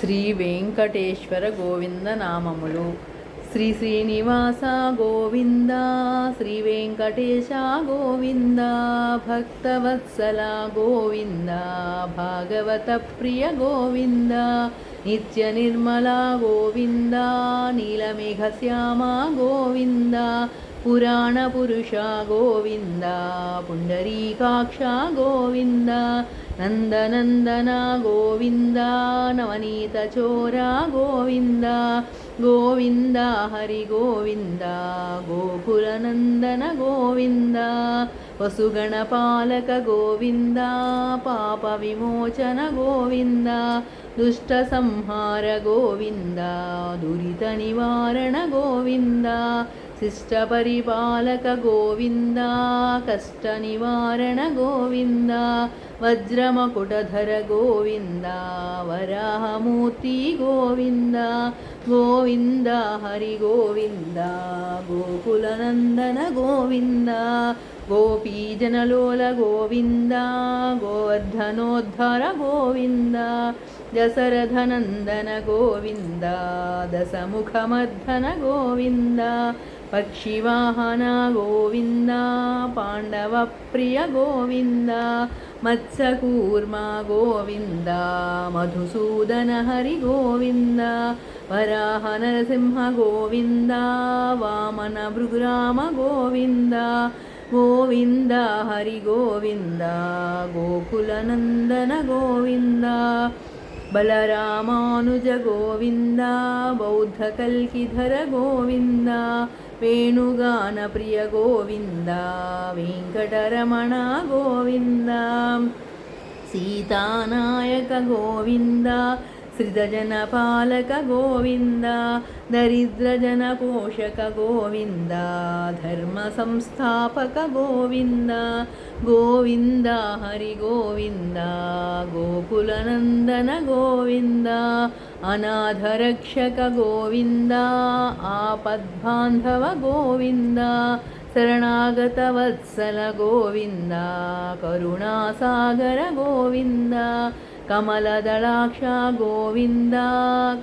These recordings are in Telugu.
శ్రీ వెంకటేశ్వర గోవింద నామములు. శ్రీ శ్రీనివాస గోవింద, శ్రీ వెంకటేశ గోవింద, భక్తవత్సల గోవింద, భాగవత ప్రియ గోవింద, నిత్య నిర్మల గోవింద, నీలమేఘ శ్యామ గోవింద, పురాణ పురుష గోవింద, పుండరీకాక్ష గోవింద, నందనందన గోవింద, నవనీత చోర గోవింద, గోవింద హరి గోవింద, గోకులనందన గోవింద, వసుగణపాలక గోవింద, పాప విమోచన గోవింద, దుష్ట సంహార గోవింద, దురిత నివారణ గోవింద, శిష్ట పరిపాలక గోవింద, కష్ట నివారణ గోవింద, వజ్రమకుటధర గోవింద, వరాహమూర్తి గోవింద, గోవింద హరి గోవింద, గోకులనందన గోవింద, గోపీజనలోల గోవింద, గోవర్ధనోద్ధర గోవింద, దశరథనందన గోవింద, దశముఖమర్ధన గోవింద, పక్షివాహన గోవింద, పాండవ ప్రియ గోవింద, మత్స్యకూర్మ గోవింద, మధుసూదన హరి గోవింద, వరాహ నరసింహ గోవింద, వామన భృగురామ గోవింద, గోవింద హరి గోవింద, గోకులనందన గోవింద, బలరామానుజ గోవింద, బౌద్ధ కల్కిధర గోవింద, వేణుగాన ప్రియ గోవింద, వెంకటరమణ గోవింద, సీతానాయక గోవింద, శ్రితజన పాలక గోవింద, దరిద్రజన పోషక గోవింద, ధర్మ సంస్థాపక గోవింద, గోవింద హరి గోవింద, గోకులనందన గోవింద, అనాథరక్షక గోవింద, ఆపద్బాంధవ గోవింద, శరణాగత వత్సల గోవింద, కరుణాసాగర గోవింద, కమలదళాక్ష గోవింద,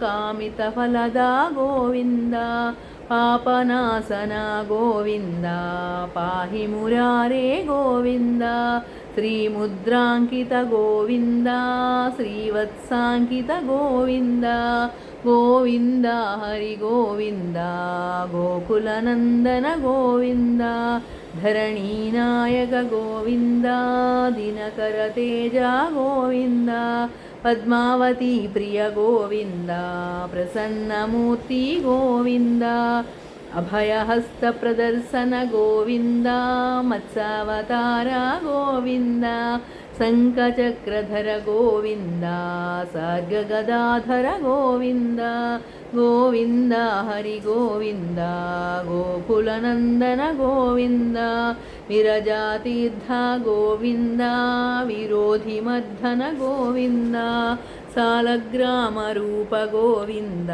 కామితఫలద గోవింద, పాపనాశన గోవింద, పాహి మురారే గోవింద, శ్రీముద్రాంకిత గోవింద, శ్రీవత్సాంకిత గోవింద, గోవింద హరి గోవింద, గోకులనందన గోవింద, ధరణీనాయక గోవింద, దినకర తేజ గోవింద, పద్మావతి ప్రియ గోవింద, ప్రసన్నమూర్తి గోవింద, అభయహస్త ప్రదర్శన గోవింద, మత్స్యావతార గోవింద, శంఖచక్రధర గోవింద, సార్గగదాధర గోవింద, గోవింద హరి గోవింద, గోకులనందన గోవింద, విరజాతీర్థ గోవింద, విరోధిమర్ధన గోవింద, సాలగ్రామ రూప గోవింద,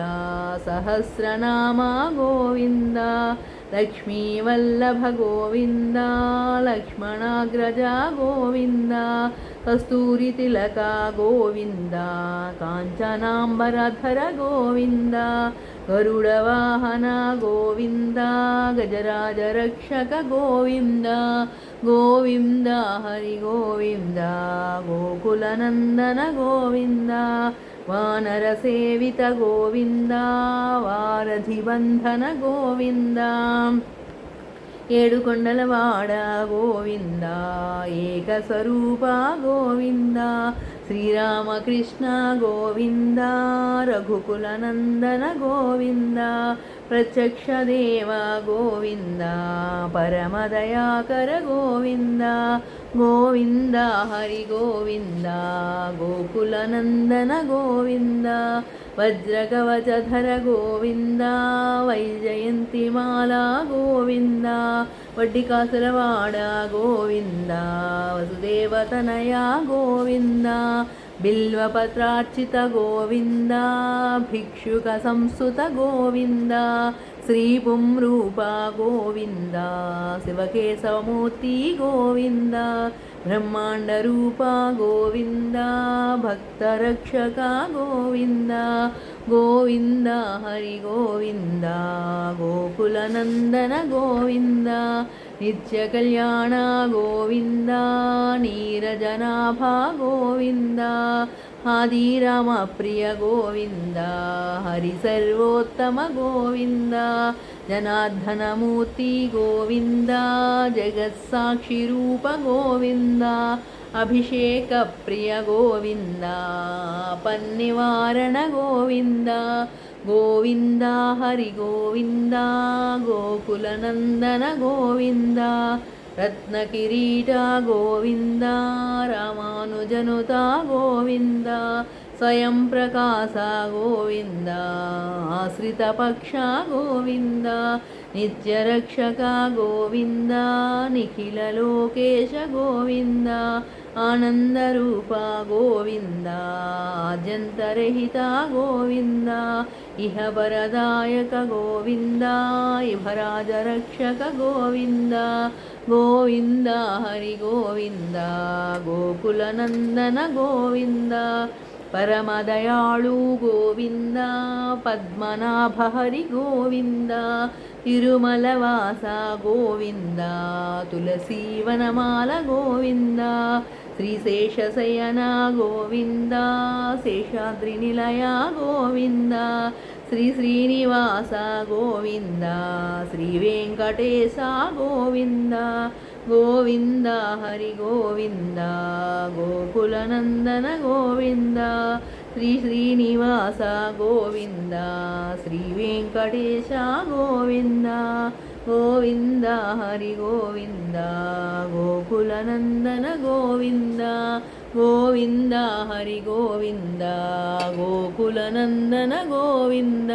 సహస్రనామ గోవింద, లక్ష్మీవల్లభ గోవింద, లక్ష్మణాగ్రజ గోవింద, కస్తూరి తిలక గోవింద, కాంచనాంబరధర గోవింద, గరుడవాహన గోవింద, గజరాజ రక్షక గోవింద, గోవింద హరి గోవింద, గోకులనందన గోవింద, వానర సేవిత గోవింద, వారధిబంధన గోవింద, ఏడుకొండలవాడ గోవింద, ఏకస్వరూప గోవింద, శ్రీరామకృష్ణ గోవింద, రఘుకులనందన గోవింద, ప్రత్యక్ష దేవ గోవింద, పరమదయాకర గోవింద, గోవింద హరి గోవింద, గోకులనందన గోవింద, వజ్రకవచధర గోవింద, వైజయంతిమాల గోవింద, వడ్డికాసులవాడ గోవింద, వసుదేవతనయ గోవింద, బిల్వపత్రార్చిత గోవింద, భిక్షుక సంస్థుత గోవింద, శ్రీపుంరూప గోవింద శివకేశవమూర్తి గోవింద బ్రహ్మాండరూప గోవింద భక్తరక్షక గోవింద గోవింద హరి గోవింద గోకులనందన గోవింద నిత్య కళ్యాణ గోవింద నీరజనాభ గోవింద ఆదిరామ ప్రియ గోవింద హరి సర్వోత్తమ గోవింద జనార్దనమూర్తి గోవింద జగత్సాక్షి రూప గోవింద అభిషేక ప్రియ గోవింద పన్నివారణ గోవింద గోవింద హరి గోవింద గోకులనందన గోవింద రత్నకిరీట గోవింద రామానుజనుత గోవింద స్వయం ప్రకాశ గోవింద ఆశ్రితపక్ష గోవింద నిత్యరక్షక గోవింద నిఖిల లోకేశ గోవింద ఆనందరూప గోవింద ఆద్యంతరహిత గోవింద ఇహ వరదాయక గోవింద ఇహరాజరక్షక గోవింద గోవింద హరి గోవింద గోకులనందన గోవింద పరమదయాళు గోవింద పద్మనాభ హరి గోవింద తిరుమలవాస గోవింద తులసీవనమాల గోవింద శ్రీశేషశయన గోవింద శేషాద్రి నిలయ గోవింద శ్రీ శ్రీనివాస గోవింద శ్రీ వెంకటేశ గోవింద గోవింద హరి గోవింద గోకులనందన గోవింద శ్రీ శ్రీనివాస గోవింద శ్రీ వెంకటేశ గోవింద గోవింద హరి గోవింద గోకులనందన గోవింద గోవింద హరి గోవింద గోకులనందన గోవింద.